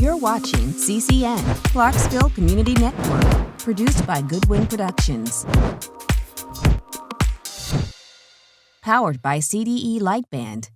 You're watching CCN, Clarksville Community Network, produced by Goodwin Productions. Powered by CDE Lightband.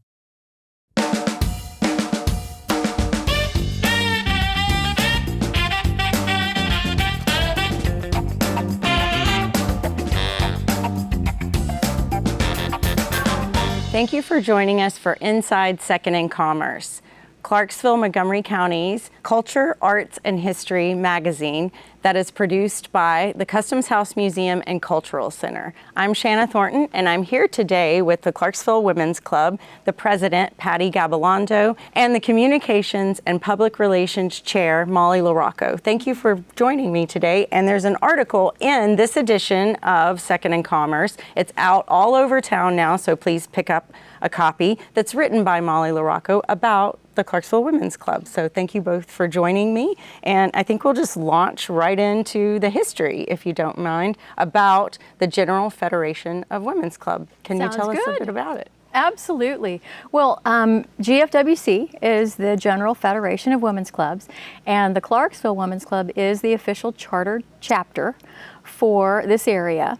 Thank you for joining us for Inside Second in Commerce, Clarksville, Montgomery County's Culture, Arts, and History magazine that is produced by the Customs House Museum and Cultural Center. I'm Shana Thornton, and I'm here today with the Clarksville Women's Club, the president, Patty Gabilondo, and the Communications and Public Relations Chair, Molly Larocco. Thank you for joining me today, and there's an article in this edition of Second in Commerce. It's out all over town now, so please pick up a copy that's written by Molly Larocco about the Clarksville Women's Club. So thank you both for joining me. And I think we'll just launch right into the history, if you don't mind, about the General Federation of Women's Club. Can you tell us a bit about it? Absolutely. Well, GFWC is the General Federation of Women's Clubs, and the Clarksville Women's Club is the official chartered chapter for this area.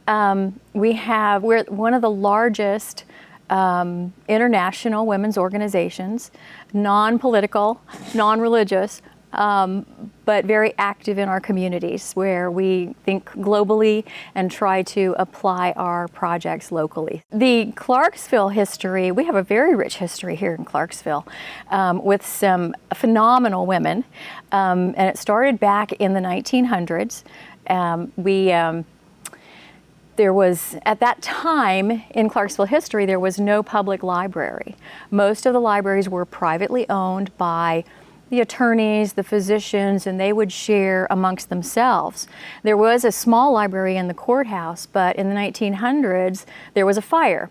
We're one of the largest international women's organizations, non-political, non-religious, but very active in our communities, where we think globally and try to apply our projects locally. The Clarksville history, we have a very rich history here in Clarksville with some phenomenal women, and it started back in the 1900s. There was, at that time in Clarksville history, there was no public library. Most of the libraries were privately owned by the attorneys, the physicians, and they would share amongst themselves. There was a small library in the courthouse, but in the 1900s, there was a fire,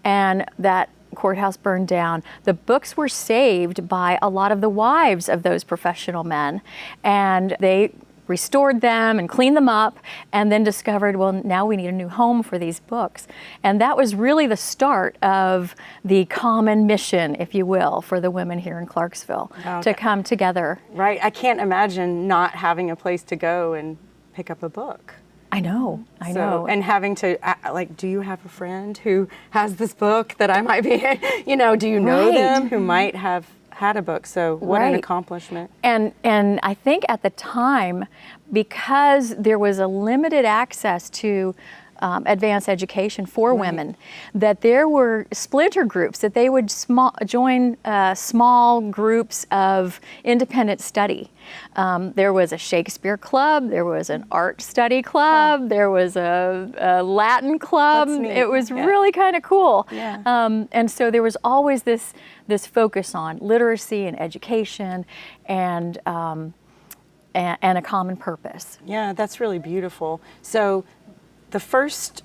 and that courthouse burned down. The books were saved by a lot of the wives of those professional men, and they restored them and cleaned them up, and then discovered, well, now we need a new home for these books. And that was really the start of the common mission, if you will, for the women here in Clarksville to come together. Right. I can't imagine not having a place to go and pick up a book. I know. And having to, do you have a friend who has this book that I might be, do you know them who might have had a book? So what an accomplishment. And I think at the time, because there was a limited access to advanced education for women, that there were splinter groups, that they would join small groups of independent study. There was a Shakespeare club, there was an art study club, there was a Latin club. It was really kind of cool. Yeah. And so there was always this focus on literacy and education and a common purpose. Yeah, that's really beautiful. So the first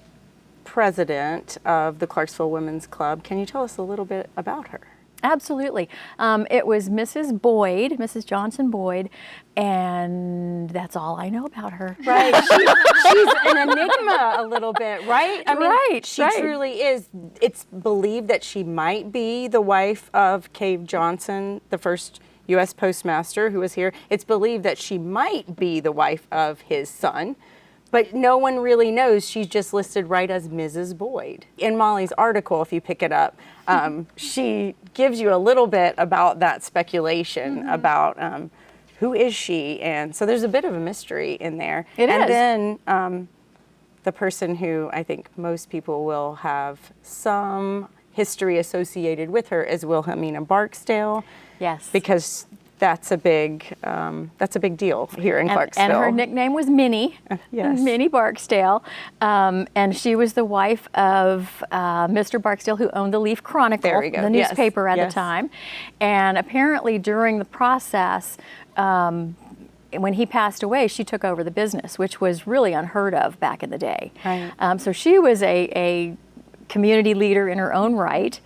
president of the Clarksville Women's Club, can you tell us a little bit about her? Absolutely. It was Mrs. Boyd, Mrs. Johnson Boyd, and that's all I know about her. Right. She's an enigma a little bit, right? I mean, she truly is. It's believed that she might be the wife of Cave Johnson, the first U.S. postmaster who was here. It's believed that she might be the wife of his son, but no one really knows. She's just listed right as Mrs. Boyd. In Molly's article, if you pick it up, she gives you a little bit about that speculation about who is she, and so there's a bit of a mystery in there. And then the person who I think most people will have some history associated with her is Wilhelmina Barksdale. Yes. Because that's a big deal here in Clarksville. And her nickname was Minnie, Minnie Barksdale, and she was the wife of Mr. Barksdale, who owned the Leaf Chronicle, the newspaper at the time. And apparently during the process, when he passed away, she took over the business, which was really unheard of back in the day. Right. So she was a community leader in her own right,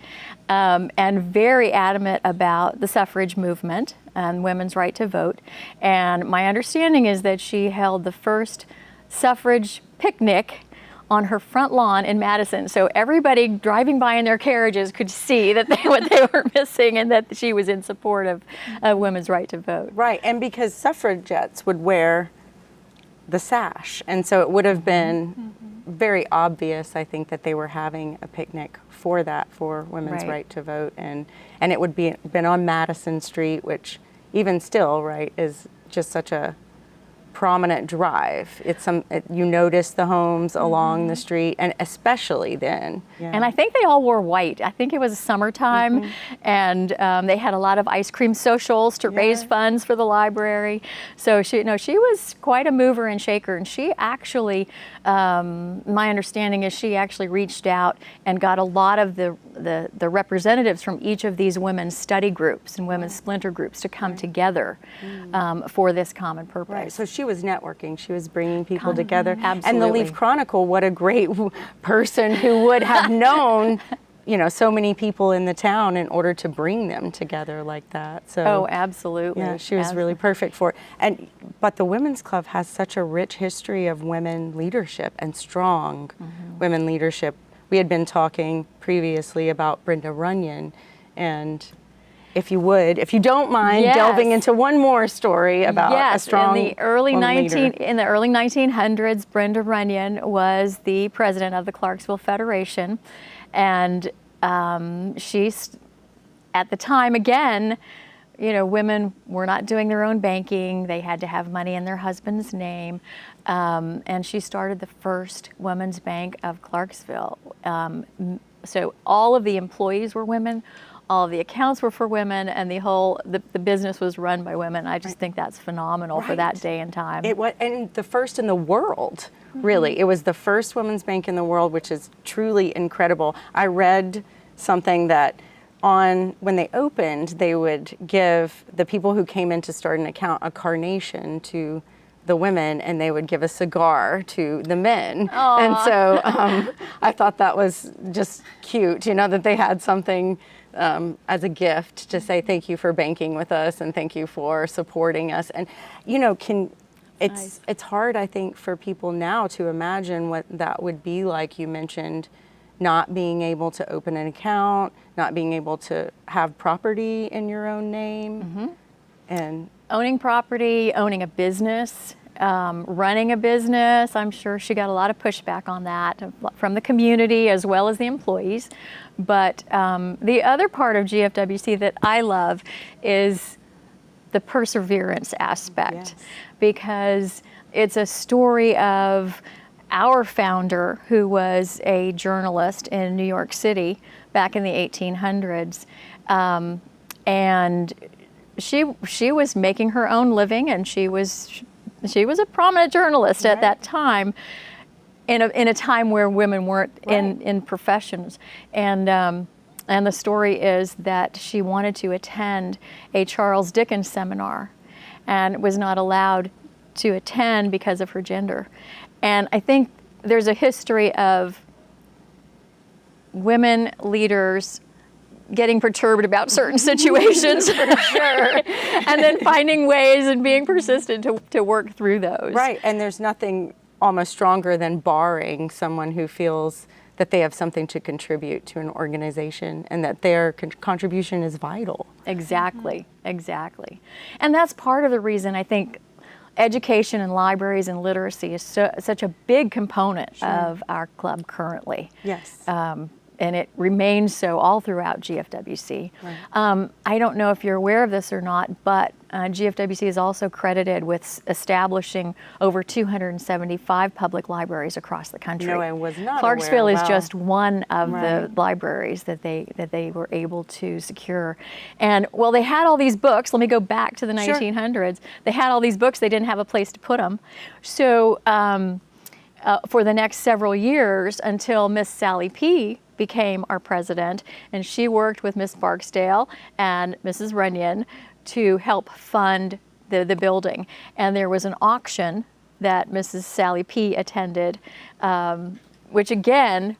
and very adamant about the suffrage movement and women's right to vote. And my understanding is that she held the first suffrage picnic on her front lawn in Madison. So everybody driving by in their carriages could see that what they were missing, and that she was in support of women's right to vote. Right, and because suffragettes would wear the sash, and so it would have been very obvious, I think, that they were having a picnic for that, for women's right to vote, and it would be been on Madison Street, which even still, right, is just such a prominent drive. It's you notice the homes along the street, and especially then. Yeah. And I think they all wore white. I think it was summertime, and they had a lot of ice cream socials to raise funds for the library. So she was quite a mover and shaker, and she actually, my understanding is she actually reached out and got a lot of the representatives from each of these women's study groups and women's splinter groups to come together for this common purpose. Right. So she was networking. She was bringing people together. Absolutely. And the Leaf Chronicle, what a great person who would have known, so many people in the town in order to bring them together like that. So, absolutely. Yeah, she was really perfect for it. But the Women's Club has such a rich history of women leadership and strong women leadership. We had been talking previously about Brenda Runyon, and if you don't mind delving into one more story about a strong in the early woman leader. In the early 1900s, Brenda Runyon was the president of the Clarksville Federation, and she's at the time, again, women were not doing their own banking. They had to have money in their husband's name, and she started the first women's bank of Clarksville. So all of the employees were women. All of the accounts were for women, and the business was run by women. I just think that's phenomenal for that day and time. It was, and the first in the world, really. It was the first women's bank in the world, which is truly incredible. I read something that when they opened, they would give the people who came in to start an account a carnation to the women, and they would give a cigar to the men. Aww. And so I thought that was just cute, that they had something as a gift to say thank you for banking with us and thank you for supporting us. And it's hard, I think, for people now to imagine what that would be like. You mentioned not being able to open an account, not being able to have property in your own name, and owning property, owning a business, running a business. I'm sure she got a lot of pushback on that from the community as well as the employees. But the other part of GFWC that I love is the perseverance aspect, because it's a story of our founder, who was a journalist in New York City back in the 1800s, and she was making her own living, and she was a prominent journalist at that time, in a time where women weren't in professions, and the story is that she wanted to attend a Charles Dickens seminar, and was not allowed to attend because of her gender. And I think there's a history of women leaders getting perturbed about certain situations, for sure, and then finding ways and being persistent to work through those. Right, and there's nothing almost stronger than barring someone who feels that they have something to contribute to an organization and that their contribution is vital. Exactly, exactly. And that's part of the reason I think education in libraries and literacy is such a big component of our club currently. Yes. And it remains so all throughout GFWC. Right. I don't know if you're aware of this or not, but GFWC is also credited with establishing over 275 public libraries across the country. No, I was not Clarksville aware. is just one of the libraries that they were able to secure. And well, they had all these books. Let me go back to the 1900s. They had all these books. They didn't have a place to put them. So for the next several years, until Miss Sally P. became our president, and she worked with Miss Barksdale and Mrs. Runyon to help fund the building. And there was an auction that Mrs. Sally P. attended, which again,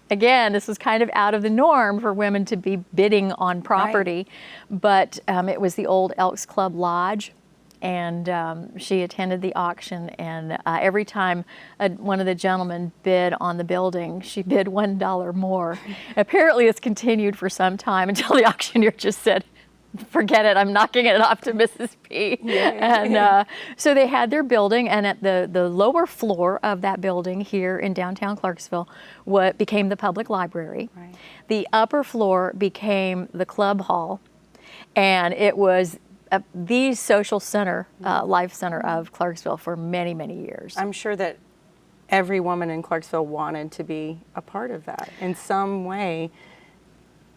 this was kind of out of the norm for women to be bidding on property, but it was the old Elks Club Lodge. And she attended the auction, and every time one of the gentlemen bid on the building, she bid $1 more. Apparently it's continued for some time until the auctioneer just said, forget it, I'm knocking it off to Mrs. P. And so they had their building, and at the lower floor of that building here in downtown Clarksville, what became the public library. Right. The upper floor became the club hall, and it was the social center, life center of Clarksville for many, many years. I'm sure that every woman in Clarksville wanted to be a part of that in some way.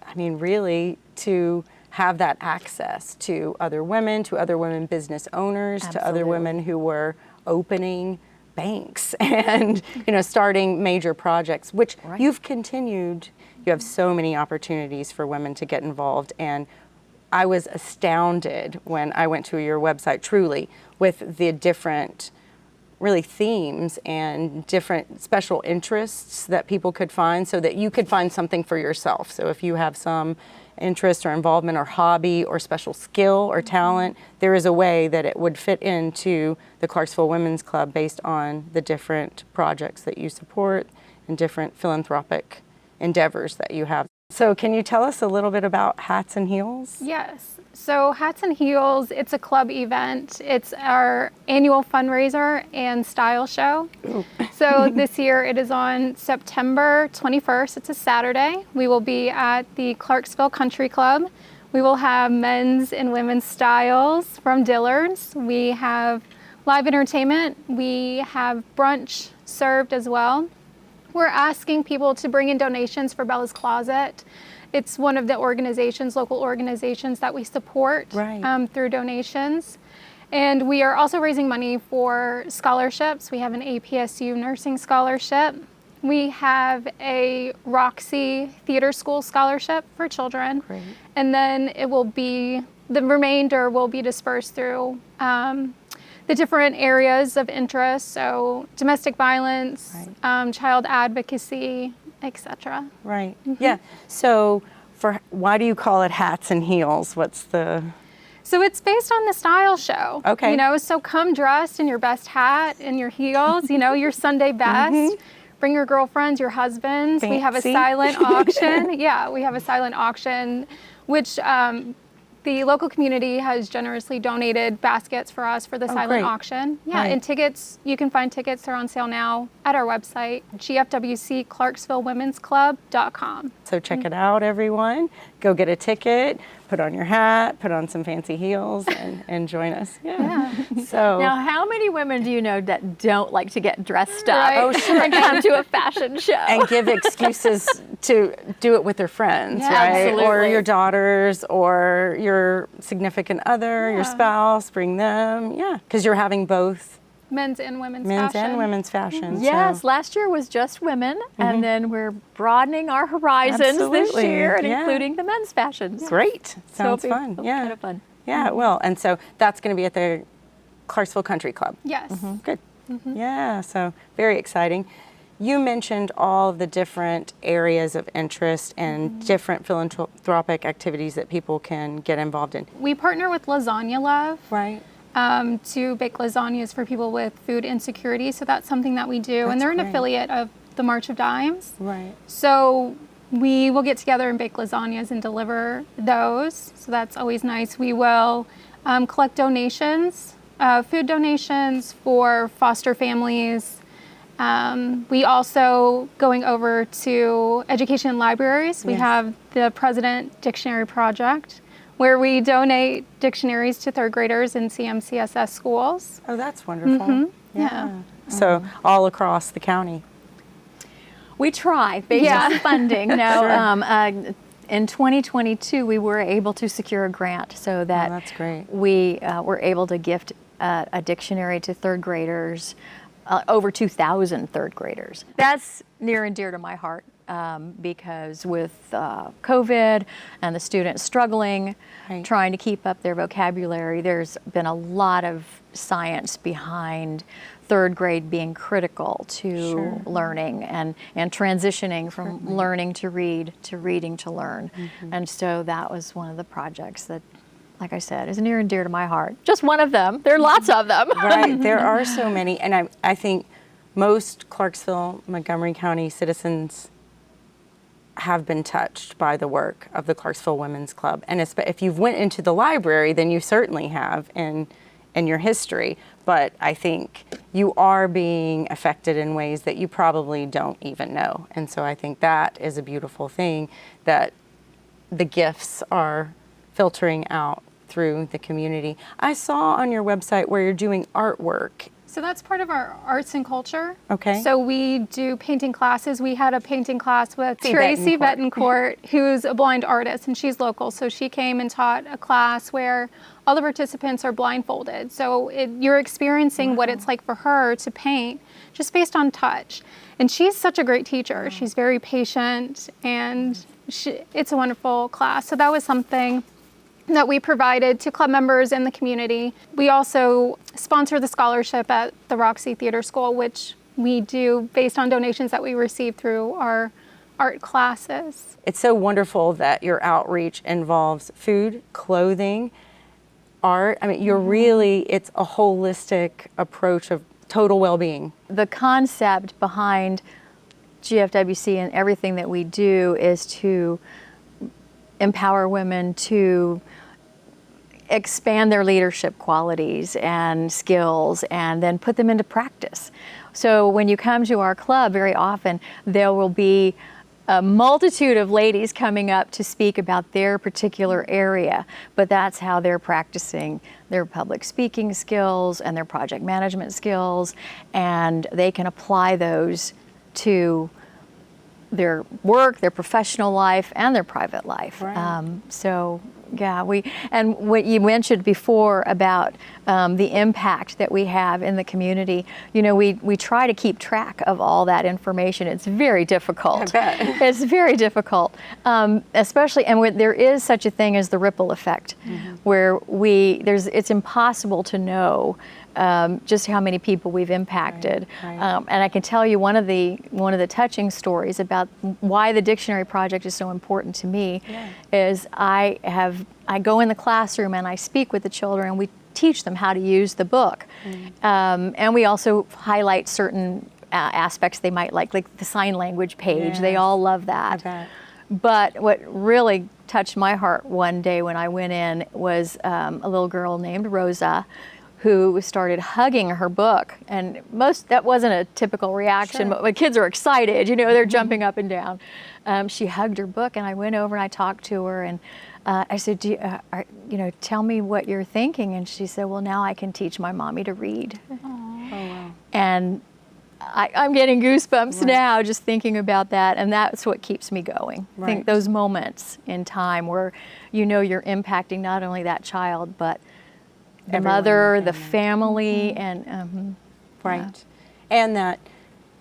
I mean, really, to have that access to other women business owners, Absolutely. to other women who were opening banks and, starting major projects, which Right. you've continued. You have so many opportunities for women to get involved, and I was astounded when I went to your website, truly, with the different really themes and different special interests that people could find, so that you could find something for yourself. So if you have some interest or involvement or hobby or special skill or talent, there is a way that it would fit into the Clarksville Women's Club based on the different projects that you support and different philanthropic endeavors that you have. So can you tell us a little bit about Hats and Heels? Yes. So Hats and Heels, it's a club event. It's our annual fundraiser and style show. So this year it is on September 21st. It's a Saturday. We will be at the Clarksville Country Club. We will have men's and women's styles from Dillard's. We have live entertainment. We have brunch served as well. We're asking people to bring in donations for Bella's Closet. It's one of the organizations, local organizations that we support Right. through donations. And we are also raising money for scholarships. We have an APSU nursing scholarship. We have a Roxy Theater School scholarship for children. Great. And then the remainder will be dispersed through the different areas of interest, so domestic violence, child advocacy, etc. Right. Yeah. So why do you call it Hats and Heels? What's the... So it's based on the style show. Okay. So come dressed in your best hat and your heels, your Sunday best. Bring your girlfriends, your husbands. We have a Fancy. silent auction. Yeah, we have a silent auction, which the local community has generously donated baskets for us for the silent great. auction. Yeah, Right. and tickets, you can find tickets. They're on sale now at our website, gfwcclarksvillewomensclub.com. So check it out, everyone. Go get a ticket, put on your hat, put on some fancy heels, and join us. Yeah. So Now, how many women do you know that don't like to get dressed up Right. Oh, sure. and come to a fashion show? and give excuses to do it with their friends, Yeah, right? Or absolutely. your daughters, or your significant other, your Yeah. spouse. Bring them, because you're having both Men's and women's men's fashion. and women's fashion. Yes, So. last year was just women, and then we're broadening our horizons this Absolutely. year and Yeah. including the men's fashions. Great. Sounds it'll be fun. kind of fun. Yeah, it will. And so that's going to be at the Clarksville Country Club. Yes. Good. Yeah, so very exciting. You mentioned all the different areas of interest and different philanthropic activities that people can get involved in. We partner with Lasagna Love. Right. To bake lasagnas for people with food insecurity. So that's something that we do. That's And they're an great. affiliate of the March of Dimes. Right. So we will get together and bake lasagnas and deliver those. So that's always nice. We will collect donations, food donations for foster families. We also, going over to education libraries, we Yes. have the President Dictionary Project, where we donate dictionaries to third graders in CMCSS schools. Oh, that's wonderful. Yeah. So all across the county. We try based Yeah. on funding. Now, in 2022, we were able to secure a grant so that that's great. we were able to gift a dictionary to third graders, over 2,000 third graders. That's near and dear to my heart because with COVID and the students struggling, Right. trying to keep up their vocabulary, there's been a lot of science behind third grade being critical to Sure. learning and transitioning from learning to read to reading to learn. And so that was one of the projects that like I said, is near and dear to my heart. Just one of them. There are lots of them. Right, there are so many, and I think most Clarksville, Montgomery County citizens have been touched by the work of the Clarksville Women's Club. And if you've went into the library, then you certainly have in your history. But I think you are being affected in ways that you probably don't even know. And so I think that is a beautiful thing, that the gifts are filtering out through the community. I saw on your website where you're doing artwork. So that's part of our arts and culture. Okay. So we do painting classes. We had a painting class with See Tracy Betancourt. Betancourt, who's a blind artist, and she's local. So she came and taught a class where all the participants are blindfolded. So you're experiencing what it's like for her to paint just based on touch. And she's such a great teacher. She's very patient, and it's a wonderful class. So that was something that we provided to club members in the community. We also sponsor the scholarship at the Roxy Theater School, which we do based on donations that we receive through our art classes. It's so wonderful that your outreach involves food, clothing, art. I mean, it's a holistic approach of total well-being. The concept behind GFWC and everything that we do is to empower women to expand their leadership qualities and skills and then put them into practice. So when you come to our club, very often there will be a multitude of ladies coming up to speak about their particular area, but that's how they're practicing their public speaking skills and their project management skills, and they can apply those to their work, their professional life, and their private life. Right. And what you mentioned before about the impact that we have in the community, we try to keep track of all that information. It's very difficult. I bet. It's very difficult, especially, and there is such a thing as the ripple effect, where it's impossible to know just how many people we've impacted. Right. And I can tell you one of the touching stories about why the dictionary project is so important to me is I go in the classroom and I speak with the children, and we teach them how to use the book. And we also highlight certain aspects they might like the sign language page. Yes. They all love that. I bet. But what really touched my heart one day when I went in was a little girl named Rosa, who started hugging her book. And that wasn't a typical reaction, Sure. but when kids are excited, they're jumping up and down. She hugged her book, and I went over and I talked to her, and I said, tell me what you're thinking. And she said, well, now I can teach my mommy to read. Oh, wow. And I'm getting goosebumps now just thinking about that, and that's what keeps me going. I think those moments in time where you're impacting not only that child, but the Everyone mother, in the the family, and Right. And that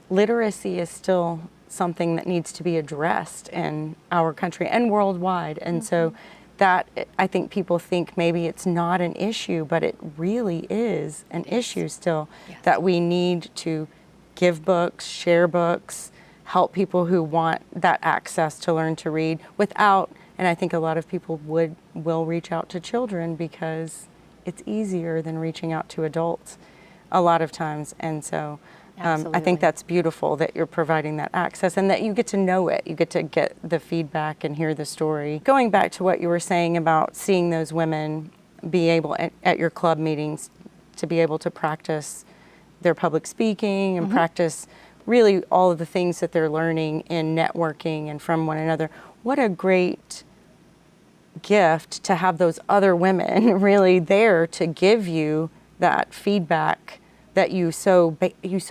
literacy is still something that needs to be addressed in our country and worldwide. And so that, I think people think maybe it's not an issue, but it really is an issue still, that we need to give books, share books, help people who want that access to learn to read without, and I think a lot of people will reach out to children because it's easier than reaching out to adults a lot of times. And so I think that's beautiful that you're providing that access and that you get to know it. You get to get the feedback and hear the story. Going back to what you were saying about seeing those women be able at your club meetings to be able to practice their public speaking and practice really all of the things that they're learning in networking and from one another. What a great gift to have those other women really there to give you that feedback that you so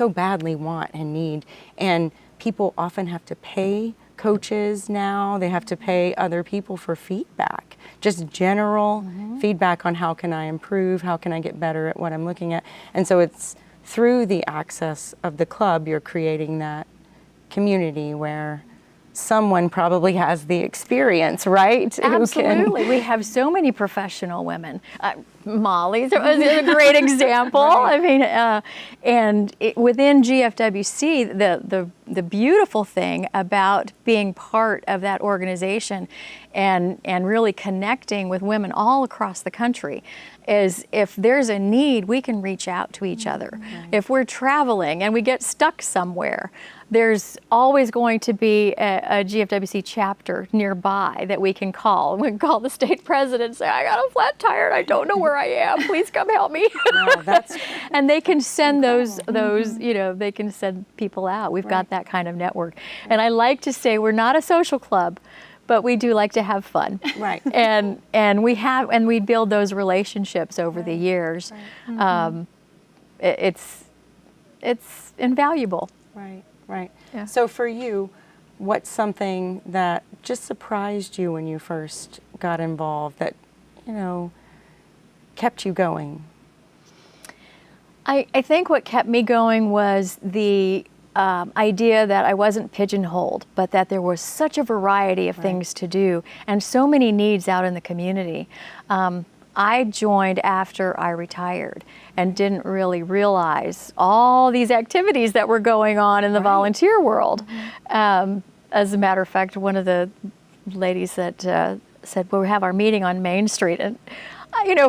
badly want and need. And people often have to pay coaches now. They have to pay other people for feedback, just general feedback on how can I improve, how can I get better at what I'm looking at. And so it's through the access of the club, you're creating that community where someone probably has the experience, right? Absolutely. We have so many professional women. Molly's was a great example. I mean, within GFWC, the beautiful thing about being part of that organization and really connecting with women all across the country is if there's a need, we can reach out to each other. If we're traveling and we get stuck somewhere, there's always going to be a GFWC chapter nearby that we can call. We can call the state president and say, I got a flat tire and I don't know where I am. Please come help me. Wow, and they can send those they can send people out. We've got that kind of network. And I like to say we're not a social club, but we do like to have fun. Right. And we build those relationships over the years. It's invaluable. Right. Right. Yeah. So for you, what's something that just surprised you when you first got involved that, kept you going? I think what kept me going was the idea that I wasn't pigeonholed, but that there was such a variety of things to do and so many needs out in the community. I joined after I retired and didn't really realize all these activities that were going on in the volunteer world. As a matter of fact, one of the ladies that said, well, we have our meeting on Main Street. And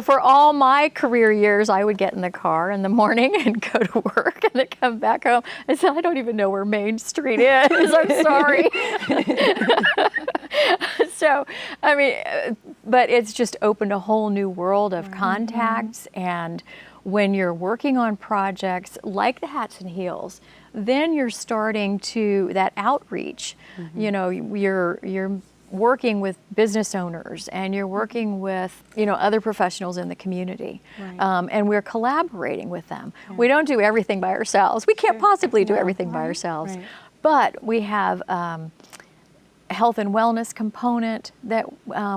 for all my career years, I would get in the car in the morning and go to work and then come back home. I said, I don't even know where Main Street is. I'm sorry. So, but it's just opened a whole new world of contacts. And when you're working on projects like the Hats and Heels, then you're starting to that outreach. You're working with business owners and you're working with other professionals in the community, and we're collaborating with them. We don't do everything by ourselves. We can't possibly do everything by ourselves, but we have health and wellness component, that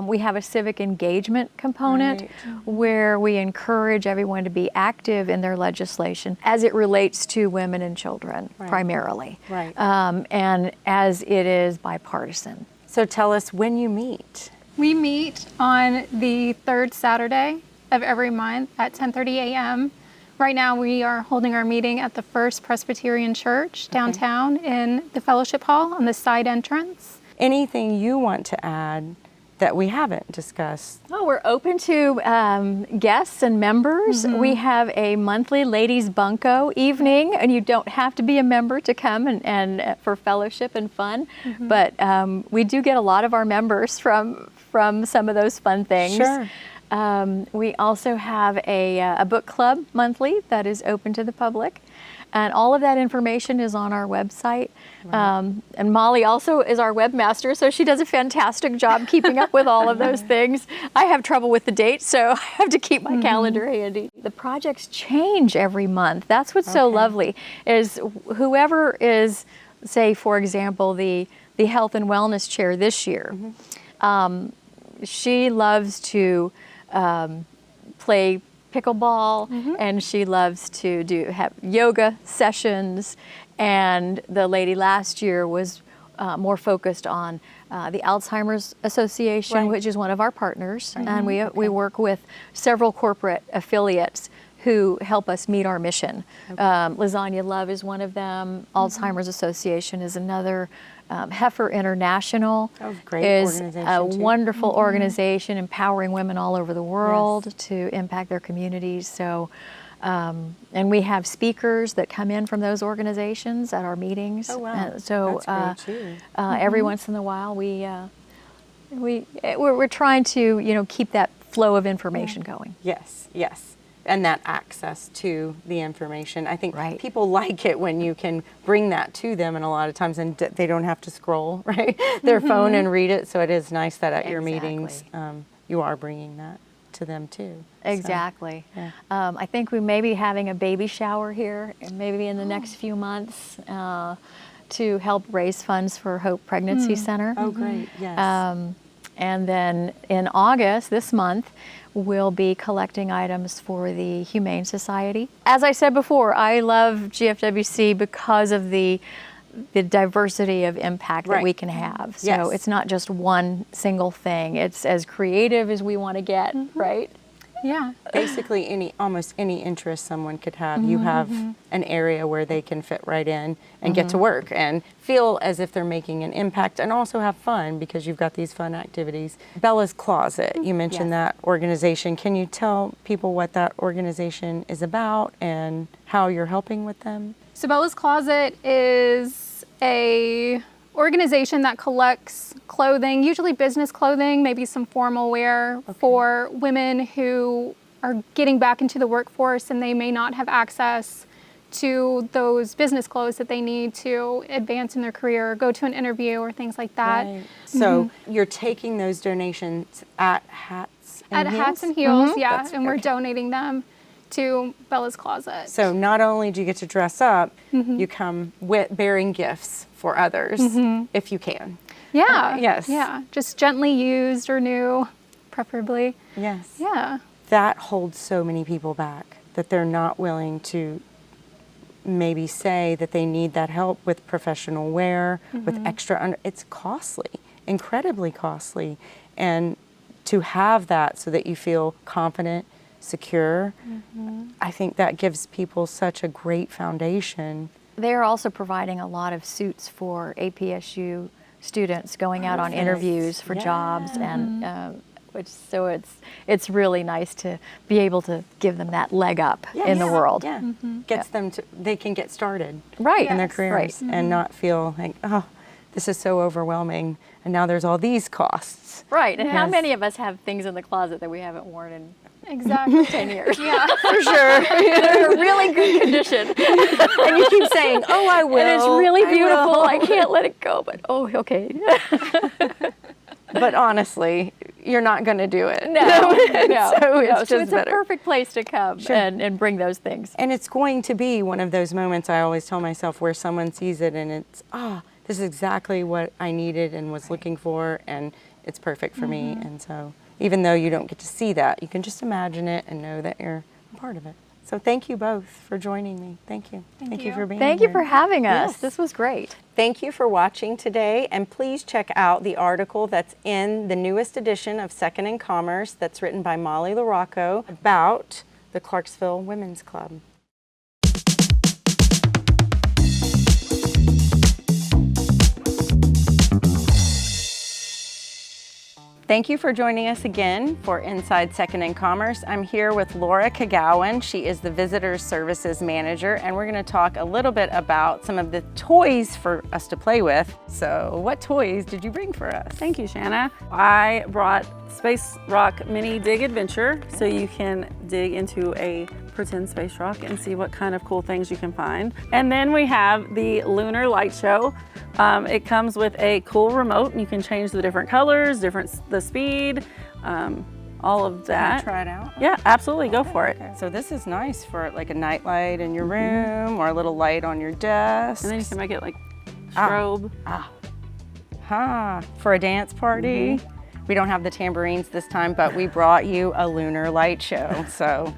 we have a civic engagement component where we encourage everyone to be active in their legislation as it relates to women and children primarily, and as it is bipartisan. So tell us when you meet. We meet on the third Saturday of every month at 10:30 a.m. Right now we are holding our meeting at the First Presbyterian Church downtown in the Fellowship Hall on the side entrance. Anything you want to add that we haven't discussed? Oh, we're open to guests and members. We have a monthly ladies bunco evening, and you don't have to be a member to come and for fellowship and fun. But we do get a lot of our members from some of those fun things. Sure. We also have a book club monthly that is open to the public. And all of that information is on our website. And Molly also is our webmaster, so she does a fantastic job keeping up with all of those things. I have trouble with the dates, so I have to keep my calendar handy. The projects change every month. That's what's so lovely, is whoever is, say, for example, the health and wellness chair this year, she loves to play pickleball, and she loves to have yoga sessions. And the lady last year was more focused on the Alzheimer's Association, which is one of our partners, and we work with several corporate affiliates who help us meet our mission. Lasagna Love is one of them. Alzheimer's Association is another. Heifer International is a wonderful organization empowering women all over the world to impact their communities. So, and we have speakers that come in from those organizations at our meetings. Oh, wow. That's great too. Every once in a while, we're trying to keep that flow of information going. Yes, yes. And that access to the information. I think people like it when you can bring that to them, and a lot of times they don't have to scroll their phone and read it. So it is nice that at your meetings you are bringing that to them too. Exactly. So, I think we may be having a baby shower here, maybe in the next few months, to help raise funds for Hope Pregnancy Center. Oh, great! Yes. And then in August, this month, we'll be collecting items for the Humane Society. As I said before, I love GFWC because of the diversity of impact that we can have. So it's not just one single thing. It's as creative as we want to get, right? Yeah. Basically almost any interest someone could have, you have an area where they can fit right in and get to work and feel as if they're making an impact and also have fun because you've got these fun activities. Bella's Closet, you mentioned that organization. Can you tell people what that organization is about and how you're helping with them? So Bella's Closet is a organization that collects clothing, usually business clothing, maybe some formal wear for women who are getting back into the workforce and they may not have access to those business clothes that they need to advance in their career or go to an interview or things like that. Right. So you're taking those donations at Hats and Heels? At Hats and Heels, yeah, That's- and we're okay. donating them to Bella's Closet. So not only do you get to dress up, you come with bearing gifts for others if you can. Yeah. Yes. Yeah. Just gently used or new, preferably. Yes. Yeah. That holds so many people back that they're not willing to maybe say that they need that help with professional wear, with extra it's costly, incredibly costly. And to have that so that you feel confident, secure, I think that gives people such a great foundation. They're also providing a lot of suits for APSU students going out on interviews for jobs, and it's really nice to be able to give them that leg up in the world. Yeah, gets them to, they can get started Right. in their Yes. careers and not feel like, oh, this is so overwhelming, and now there's all these costs. Right. And how Yes. many of us have things in the closet that we haven't worn in Exactly. 10 years? Yeah. For sure. They're in really good condition. And you keep saying, oh, I will. And it's really I beautiful. will. I can't let it go, but okay. But honestly, you're not going to do it. No. So it's So just it's better. a perfect place to come and bring those things. And it's going to be one of those moments I always tell myself where someone sees it and it's, this is exactly what I needed and was looking for, and it's perfect for me. And so even though you don't get to see that, you can just imagine it and know that you're a part of it. So thank you both for joining me. Thank you. Thank you for being Thank here. you for having us. Yes. This was great. Thank you for watching today, and please check out the article that's in the newest edition of Second in Commerce that's written by Molly Larocco about the Clarksville Women's Club. Thank you for joining us again for Inside Second in Commerce. I'm here with Laura Kagawan. She is the Visitor Services Manager, and we're going to talk a little bit about some of the toys for us to play with. So what toys did you bring for us? Thank you, Shana. I brought Space Rock Mini Dig Adventure, so you can dig into a pretend space rock and see what kind of cool things you can find. And then we have the Lunar Light Show. It comes with a cool remote, and you can change the different colors, the speed, all of that. Can I try it out? Yeah, absolutely, go for it. Okay. So this is nice for like a night light in your room or a little light on your desk. And then you can make it like strobe. For a dance party. We don't have the tambourines this time, but we brought you a lunar light show. So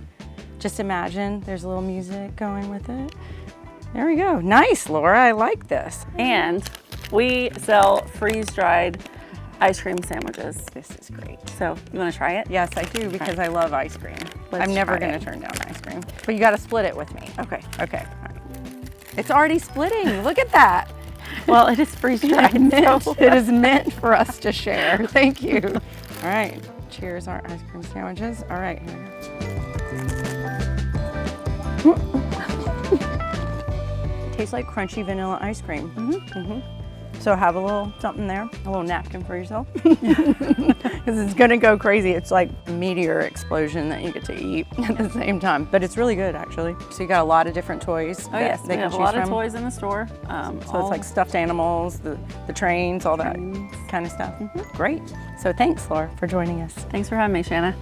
just imagine there's a little music going with it. There we go. Nice, Laura, I like this. And we sell freeze-dried ice cream sandwiches. This is great. So you want to try it? Yes, I do, because I love ice cream. Let's I'm never try gonna it. turn down ice cream. But you gotta split it with me. Okay. Okay, all right. It's already splitting, look at that. Well, it is freeze-dried. It is meant for us to share. Thank you. All right, cheers our ice cream sandwiches. All right, here we go. Tastes like crunchy vanilla ice cream. So have a little something there, a little napkin for yourself. Because it's gonna go crazy. It's like a meteor explosion that you get to eat at the same time. But it's really good, actually. So you got a lot of different toys. Oh yes, we have a lot of toys in the store. So it's like stuffed animals, the trains, all that kind of stuff. Great. So thanks, Laura, for joining us. Thanks for having me, Shana.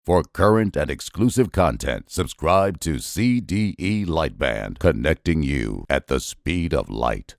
For current and exclusive content, subscribe to CDE Lightband, connecting you at the speed of light.